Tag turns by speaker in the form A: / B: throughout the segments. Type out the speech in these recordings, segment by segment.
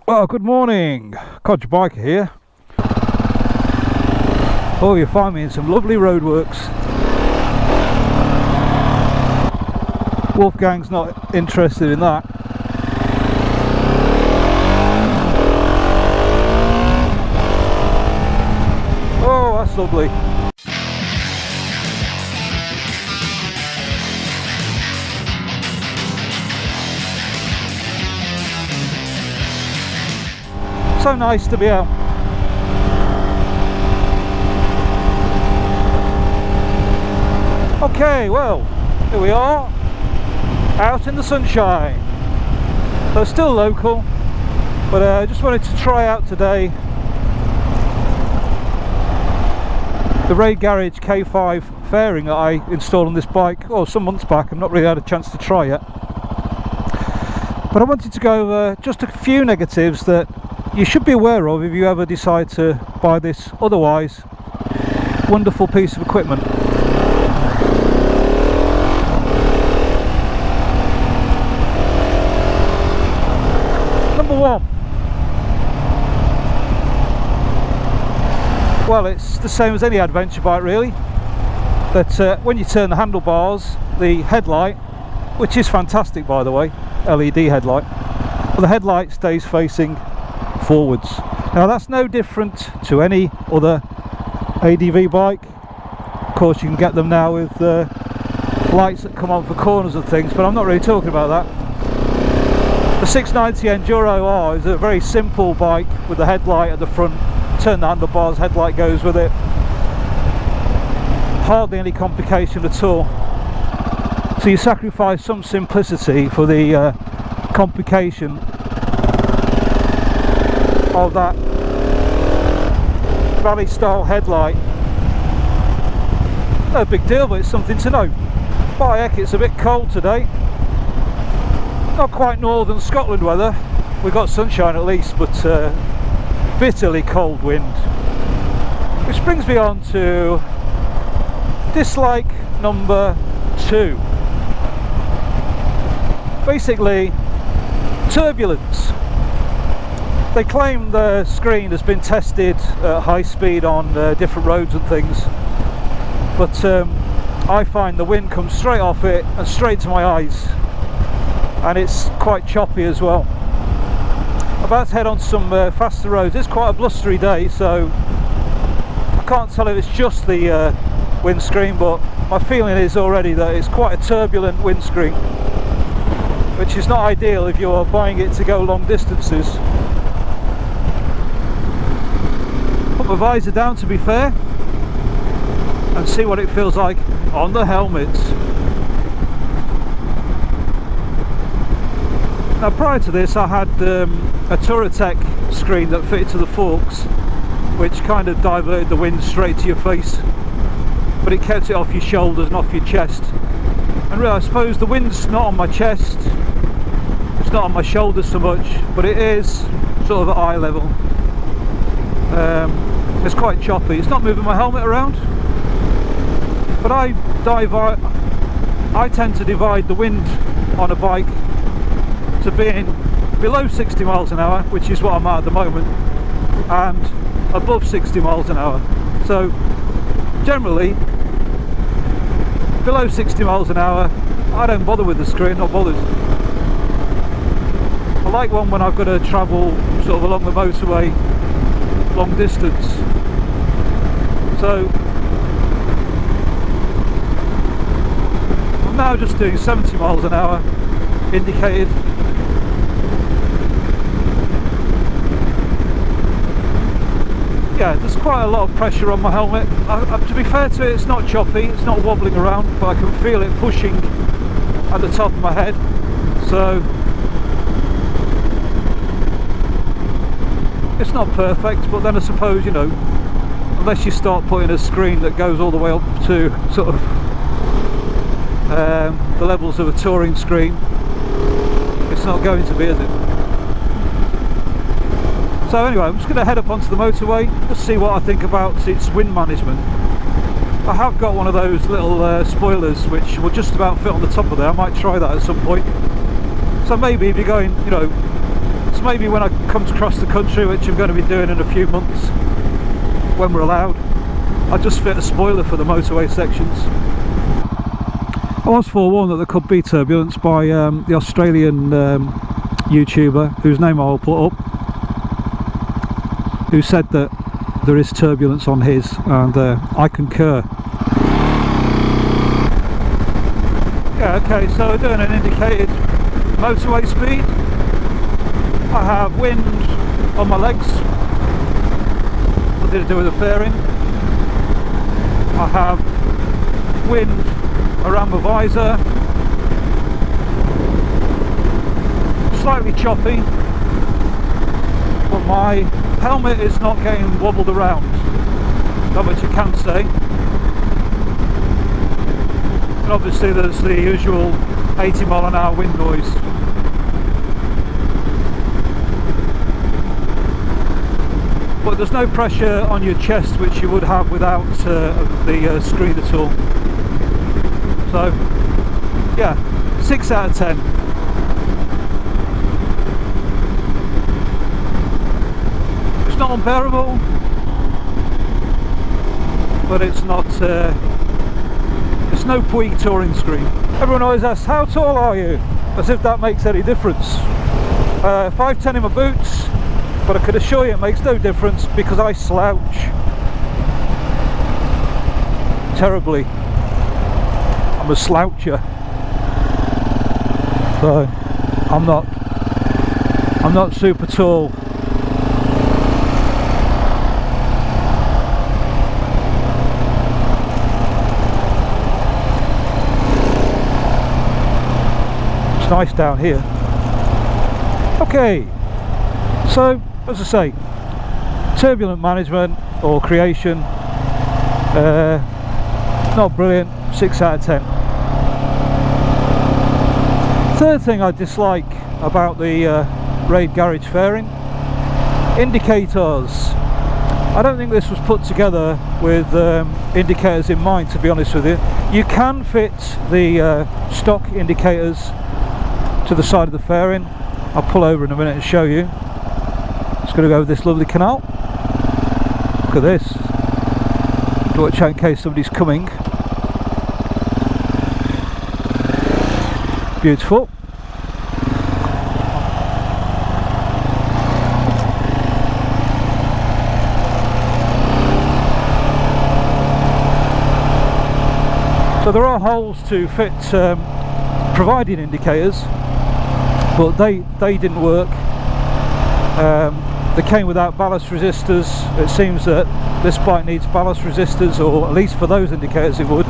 A: Well, good morning, Codger Biker here. Oh, you find me in some lovely roadworks. Wolfgang's not interested in that. Oh, that's lovely. So nice to be out. Okay, well, here we are, out in the sunshine. So still local, but I just wanted to try out today the Rade Garage K5 fairing that I installed on this bike some months back. I've not really had a chance to try yet, but I wanted to go over just a few negatives that you should be aware of if you ever decide to buy this otherwise wonderful piece of equipment. Number one, well, it's the same as any adventure bike really, that when you turn the handlebars, the headlight, which is fantastic by the way, LED headlight, well, the headlight stays facing forwards. Now that's no different to any other ADV bike. Of course you can get them now with lights that come on for corners and things, but I'm not really talking about that. The 690 Enduro R is a very simple bike with the headlight at the front. Turn the handlebars, headlight goes with it. Hardly any complication at all. So you sacrifice some simplicity for the complication of that rally style headlight. No big deal, but it's something to know. By heck, it's a bit cold today. Not quite northern Scotland weather. We've got sunshine at least, but bitterly cold wind. Which brings me on to dislike number 2. Basically, Turbulence. They claim the screen has been tested at high speed on different roads and things, but I find the wind comes straight off it and straight to my eyes, and it's quite choppy as well. I'm about to head on some faster roads. It's quite a blustery day, so I can't tell if it's just the windscreen, but my feeling is already that it's quite a turbulent windscreen, which is not ideal if you're buying it to go long distances. Put my visor down to be fair and see what it feels like on the helmets. Now prior to this I had a Touratech screen that fitted to the forks, which kind of diverted the wind straight to your face, but it kept it off your shoulders and off your chest. And really I suppose the wind's not on my chest, it's not on my shoulders so much, but it is sort of at eye level. It's quite choppy. It's not moving my helmet around, but I tend to divide the wind on a bike to being below 60 miles an hour, which is what I'm at the moment, and above 60 miles an hour. So generally below 60 miles an hour I don't bother with the screen, not bothered. I like one when I've got to travel sort of along the motorway long distance. So I'm now just doing 70 miles an hour indicated. Yeah, there's quite a lot of pressure on my helmet. To be fair to it, it's not choppy, it's not wobbling around, but I can feel it pushing at the top of my head. So it's not perfect, but then I suppose, you know, unless you start putting a screen that goes all the way up to sort of the levels of a touring screen, it's not going to be, is it? So anyway, I'm just going to head up onto the motorway, just see what I think about its wind management. I have got one of those little spoilers which will just about fit on the top of there. I might try that at some point. So maybe if you're going, you know, maybe when I come to cross the country, which I'm going to be doing in a few months when we're allowed, I'll just fit a spoiler for the motorway sections. I was forewarned that there could be turbulence by the Australian YouTuber, whose name I will put up, who said that there is turbulence on his, and I concur. Yeah, okay, so we're doing an indicated motorway speed. I have wind on my legs, nothing to do with the fairing. I have wind around my visor, slightly choppy, but my helmet is not getting wobbled around, that much I can say. And obviously there's the usual 80 mph wind noise. But there's no pressure on your chest, which you would have without the screen at all. So yeah, 6 out of 10. It's not unbearable, but it's not it's no Puig touring screen. Everyone always asks, how tall are you? As if that makes any difference. 5'10" in my boots, but I could assure you it makes no difference because I slouch terribly. I'm a sloucher, so I'm not super tall. It's nice down here. Okay, so as I say, turbulent management or creation, not brilliant, 6 out of 10. Third thing I dislike about the Rade Garage fairing, indicators. I don't think this was put together with indicators in mind, to be honest with you. You can fit the stock indicators to the side of the fairing. I'll pull over in a minute and show you. Just going to go over this lovely canal. Look at this. Watch out in case somebody's coming. Beautiful. So there are holes to fit providing indicators, but they didn't work. They came without ballast resistors. It seems that this bike needs ballast resistors, or at least for those indicators it would.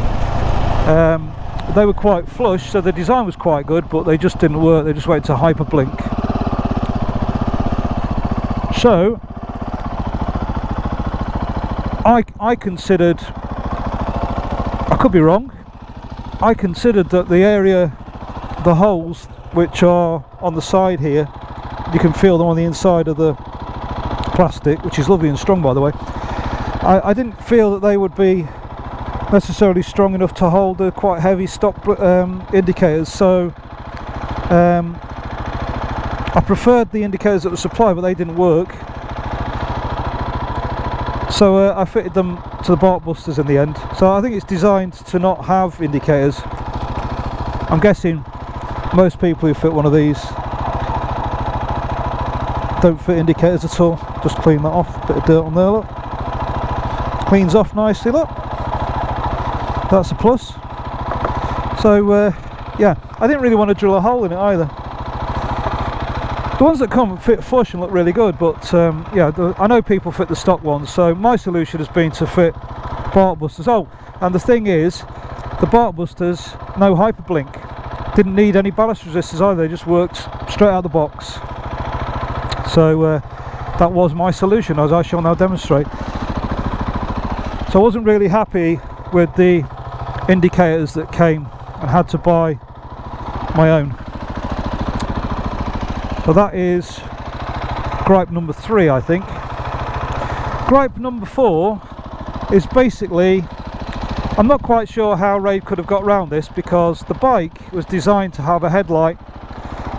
A: They were quite flush, so the design was quite good, but they just didn't work. They just went to hyperblink. So I considered, I could be wrong, I considered that the area, the holes which are on the side here, you can feel them on the inside of the plastic, which is lovely and strong, by the way. I didn't feel that they would be necessarily strong enough to hold the quite heavy stock indicators, so I preferred the indicators that were supplied, but they didn't work. So I fitted them to the bark busters in the end. So I think it's designed to not have indicators. I'm guessing most people who fit one of these don't fit indicators at all. Just clean that off, bit of dirt on there, look. Cleans off nicely, look. That's a plus. So yeah, I didn't really want to drill a hole in it either. The ones that come fit flush and look really good, but yeah, I know people fit the stock ones, so my solution has been to fit bark busters. Oh, and the thing is, the bark busters, no hyperblink. Didn't need any ballast resistors either, they just worked straight out of the box. So that was my solution, as I shall now demonstrate. So I wasn't really happy with the indicators that came and had to buy my own. So that is gripe number 3, I think. Gripe number 4 is basically, I'm not quite sure how Rade could have got around this, because the bike was designed to have a headlight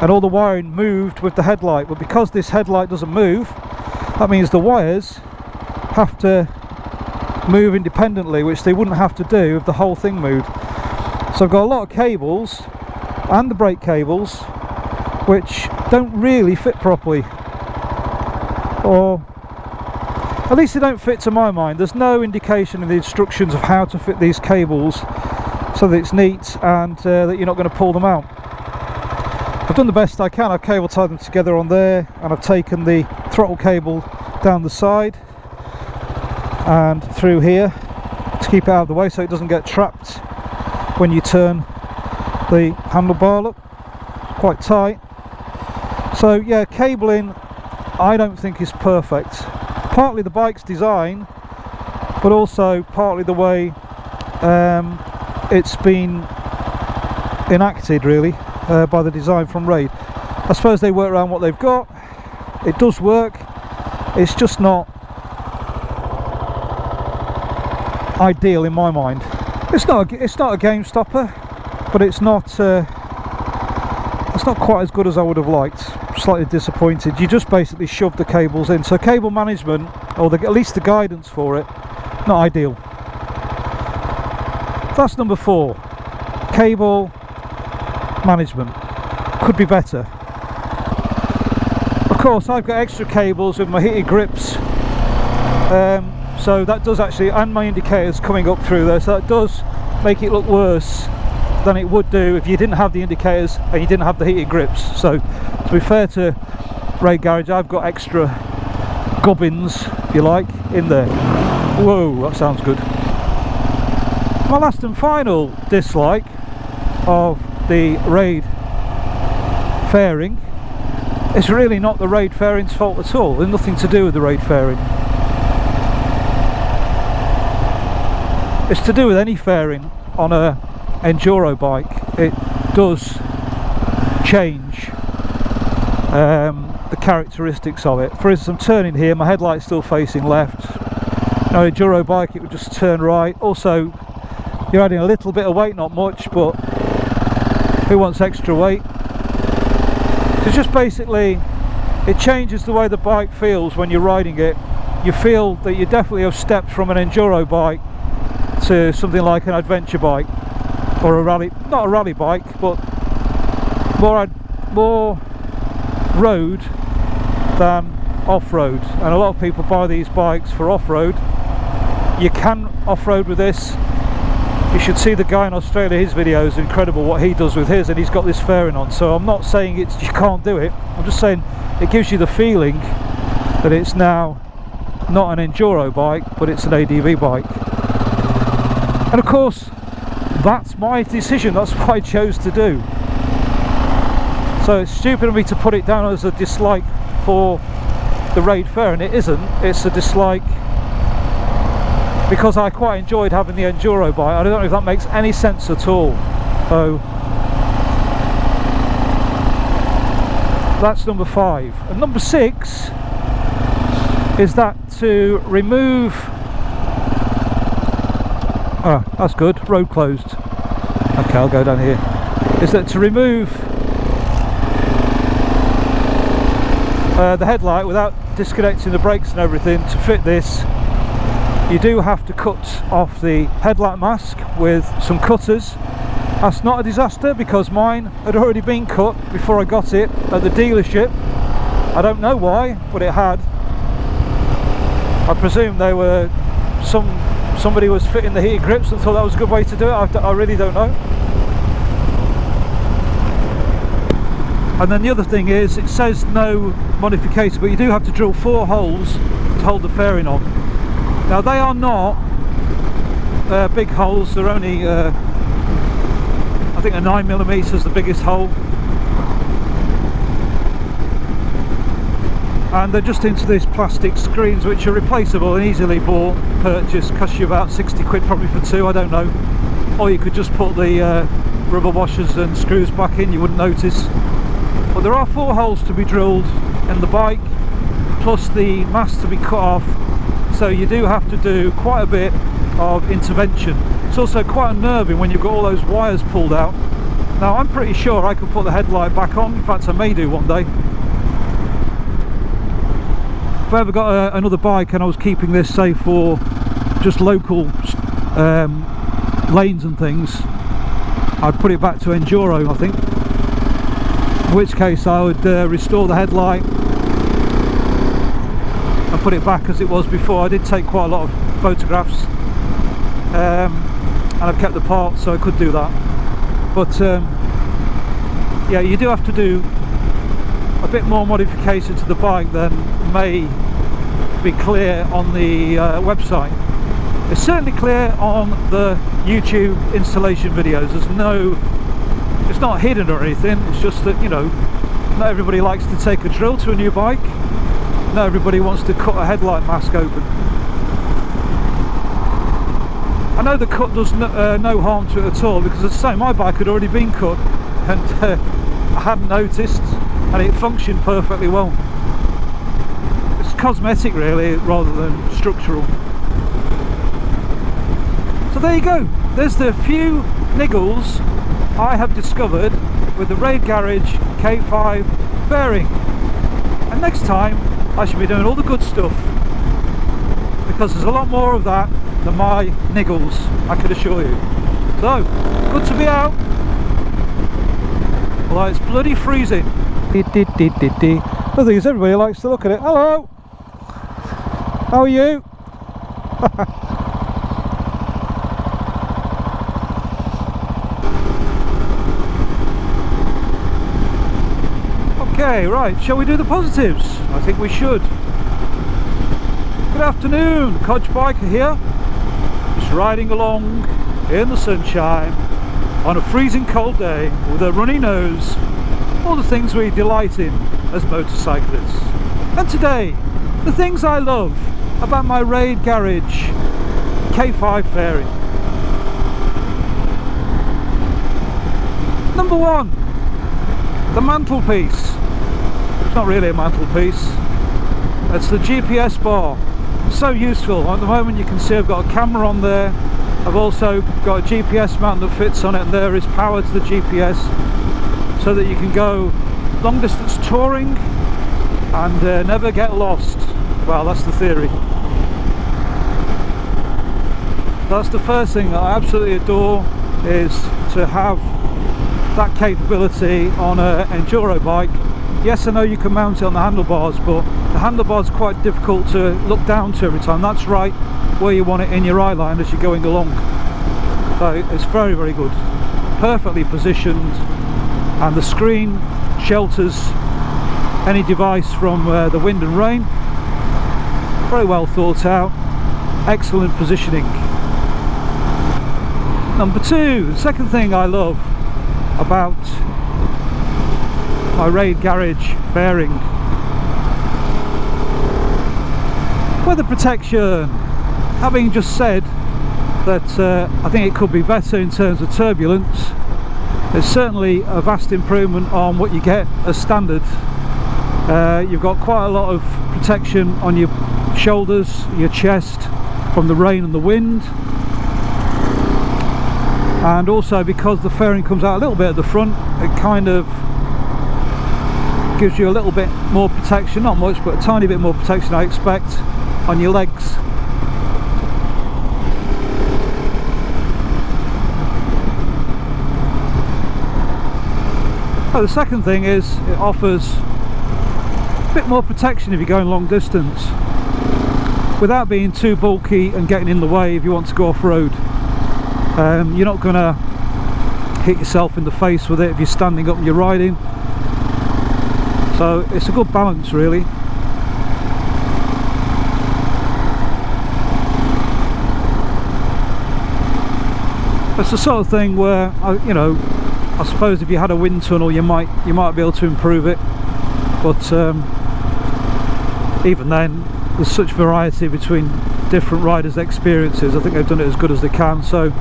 A: and all the wiring moved with the headlight. But because this headlight doesn't move, that means the wires have to move independently, which they wouldn't have to do if the whole thing moved. So I've got a lot of cables and the brake cables which don't really fit properly, or at least they don't fit to my mind. There's no indication in the instructions of how to fit these cables so that it's neat and that you're not going to pull them out. I've done the best I can. I've cable tied them together on there, and I've taken the throttle cable down the side and through here to keep it out of the way so it doesn't get trapped when you turn the handlebar. Look, quite tight. So yeah, cabling I don't think is perfect. Partly the bike's design, but also partly the way it's been enacted, really, by the design from Rade. I suppose they work around what they've got. It does work. It's just not ideal in my mind. It's not a game stopper, but it's not quite as good as I would have liked. Slightly disappointed. You just basically shove the cables in, so cable management, or at least the guidance for it, not ideal. That's number 4. Cable management could be better. Of course, I've got extra cables with my heated grips, so that does actually, and my indicators coming up through there, so that does make it look worse than it would do if you didn't have the indicators and you didn't have the heated grips. So to be fair to Rade Garage, I've got extra gubbins, if you like, in there. Whoa, that sounds good. My last and final dislike of the Rade fairing, it's really not the Rade fairing's fault at all. There's nothing to do with the Rade fairing. It's to do with any fairing on a enduro bike. It does change the characteristics of it. For instance, I'm turning here, my headlight's still facing left. On an enduro bike it would just turn right. Also, you're adding a little bit of weight, not much, but who wants extra weight? So just basically, it changes the way the bike feels when you're riding it. You feel that you definitely have stepped from an enduro bike to something like an adventure bike, or a rally, not a rally bike, but more road than off-road. And a lot of people buy these bikes for off-road. You can off-road with this. You should see the guy in Australia, his videos, incredible what he does with his, and he's got this fairing on. So I'm not saying it's you can't do it, I'm just saying it gives you the feeling that it's now not an enduro bike, but it's an ADV bike. And of course, that's my decision, that's what I chose to do. So it's stupid of me to put it down as a dislike for the Rade fairing. It isn't, it's a dislike because I quite enjoyed having the enduro bike. I don't know if that makes any sense at all. So that's number 5. And number 6 is that to remove, oh, that's good, road closed. Okay, I'll go down here. Is that to remove the headlight without disconnecting the brakes and everything to fit this, you do have to cut off the headlight mask with some cutters. That's not a disaster because mine had already been cut before I got it at the dealership. I don't know why, but it had. I presume they were somebody was fitting the heated grips and thought that was a good way to do it. I really don't know. And then the other thing is, it says no modification, but you do have to drill 4 holes to hold the fairing on. Now they are not big holes, they're only I think a 9mm is the biggest hole, and they're just into these plastic screens which are replaceable and easily bought, purchased, cost you about 60 quid probably for 2, I don't know. Or you could just put the rubber washers and screws back in, you wouldn't notice. But there are 4 holes to be drilled in the bike, plus the mast to be cut off, so you do have to do quite a bit of intervention. It's also quite unnerving when you've got all those wires pulled out Now I'm pretty sure I could put the headlight back on. In fact, I may do one day. If I ever got another bike and I was keeping this, say, for just local lanes and things, I'd put it back to Enduro, I think. In which case I would restore the headlight and put it back as it was before. I did take quite a lot of photographs, and I've kept the parts, so I could do that. But yeah, you do have to do a bit more modification to the bike than may be clear on the website. It's certainly clear on the YouTube installation videos. There's no, it's not hidden or anything. It's just that, you know, not everybody likes to take a drill to a new bike. Not everybody wants to cut a headlight mask open. I know the cut does no harm to it at all, because as I say, my bike had already been cut and I hadn't noticed, and it functioned perfectly well. It's cosmetic really, rather than structural. So there you go, there's the few niggles I have discovered with the Rade Garage K5 fairing. And next time I should be doing all the good stuff, because there's a lot more of that than my niggles, I can assure you. So, good to be out. Although it's bloody freezing. The thing is, everybody likes to look at it. Hello! How are you? Okay, right, shall we do the positives? I think we should. Good afternoon, Codger Biker here. Just riding along in the sunshine on a freezing cold day with a runny nose. All the things we delight in as motorcyclists. And today, the things I love about my Rade Garage K5 fairing. Number one, the mantelpiece. It's not really a mantelpiece, it's the GPS bar. It's so useful. At the moment you can see I've got a camera on there. I've also got a GPS mount that fits on it, and there is power to the GPS, so that you can go long distance touring and never get lost. Well, that's the theory. That's the first thing that I absolutely adore, is to have that capability on an enduro bike. Yes, I know you can mount it on the handlebars, but the handlebars are quite difficult to look down to every time. That's right where you want it in your eye line as you're going along. So it's very, very good. Perfectly positioned, and the screen shelters any device from the wind and rain. Very well thought out. Excellent positioning. Number two, the second thing I love about my Rade Garage fairing: weather protection. Having just said that I think it could be better in terms of turbulence, it's certainly a vast improvement on what you get as standard. You've got quite a lot of protection on your shoulders, your chest, from the rain and the wind. And also, because the fairing comes out a little bit at the front, it kind of gives you a little bit more protection, not much, but a tiny bit more protection I expect, on your legs. Oh, the second thing is it offers a bit more protection if you're going long distance, without being too bulky and getting in the way if you want to go off-road. You're not going to hit yourself in the face with it if you're standing up and you're riding. So it's a good balance, really. It's the sort of thing where, you know, I suppose if you had a wind tunnel you might be able to improve it, but even then there's such variety between different riders' experiences. I think they've done it as good as they can. So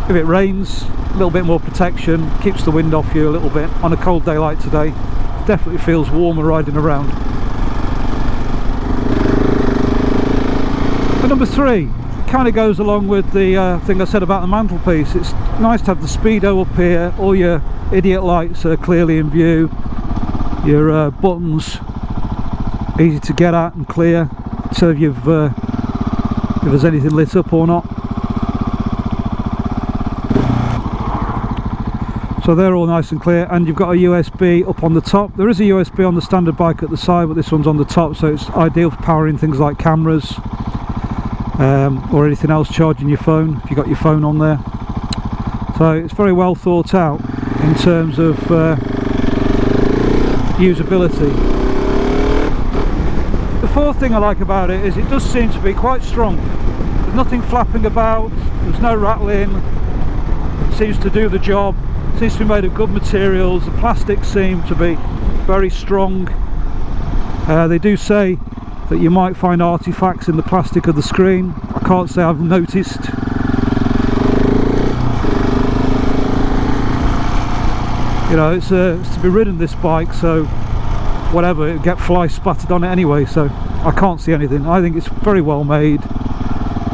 A: if it rains, a little bit more protection, keeps the wind off you a little bit. On a cold day like today, definitely feels warmer riding around. But number three, kind of goes along with the thing I said about the mantelpiece. It's nice to have the Speedo up here, all your idiot lights are clearly in view, your buttons easy to get at and clear, so if there's anything lit up or not. So they're all nice and clear, and you've got a USB up on the top. There is a USB on the standard bike at the side, but this one's on the top, so it's ideal for powering things like cameras or anything else, charging your phone if you've got your phone on there. So it's very well thought out in terms of usability. The fourth thing I like about it is it does seem to be quite strong. There's nothing flapping about, there's no rattling, it seems to do the job. It seems to be made of good materials, the plastics seem to be very strong. They do say that you might find artifacts in the plastic of the screen. I can't say I've noticed. You know, it's to be ridden, this bike, so whatever, it'll get fly spattered on it anyway, so I can't see anything. I think it's very well made,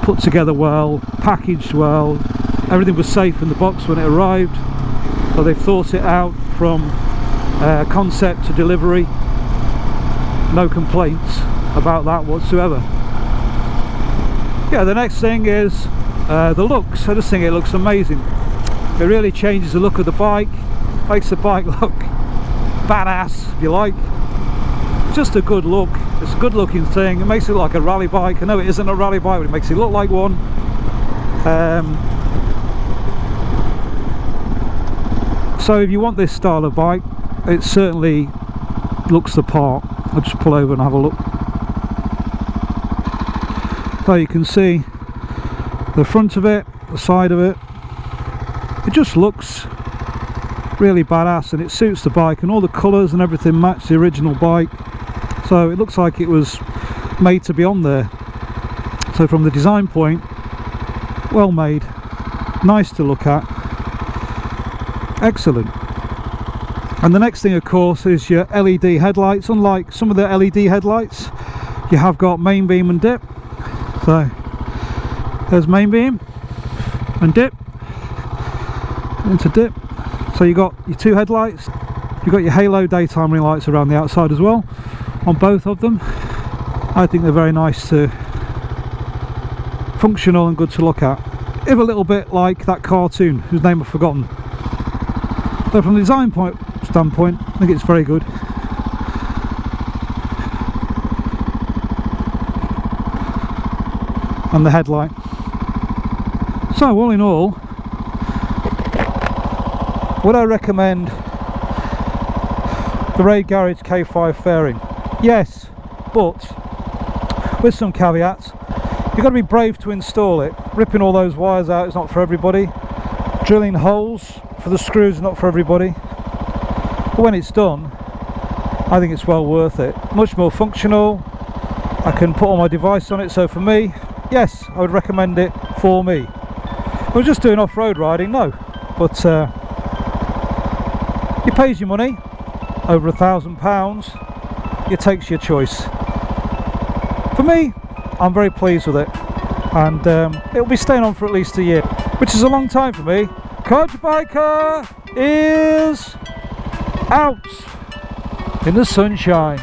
A: put together well, packaged well. Everything was safe in the box when it arrived, so they've thought it out from concept to delivery. No complaints about that whatsoever. Yeah, the next thing is the looks. I just think it looks amazing. It really changes the look of the bike, makes the bike look badass, if you like. It's just a good look. It's a good looking thing. It makes it look like a rally bike. I know it isn't a rally bike, but it makes it look like one. So if you want this style of bike, it certainly looks the part. I'll just pull over and have a look. So you can see the front of it, the side of it. It just looks really badass, and it suits the bike, and all the colours and everything match the original bike, so it looks like it was made to be on there. So from the design point, well made, nice to look at, excellent. And the next thing, of course, is your LED headlights. Unlike some of the LED headlights, you have got main beam and dip. So there's main beam and dip into dip. So you got your two headlights, you've got your halo daytime running lights around the outside as well on both of them. I think they're very nice to functional and good to look at, if a little bit like that cartoon whose name I've forgotten. So from the design standpoint, I think it's very good. And the headlight. So all in all, would I recommend the Rade Garage K5 fairing? Yes, but with some caveats. You've got to be brave to install it. Ripping all those wires out is not for everybody. Drilling holes for the screws is not for everybody. But when it's done, I think it's well worth it. Much more functional. I can put all my device on it, so for me, yes, I would recommend it for me. If I was just doing off-road riding, no. But you pays your money, over £1,000, it takes your choice. For me, I'm very pleased with it, and it'll be staying on for at least a year, which is a long time for me. Codger Biker is out in the sunshine.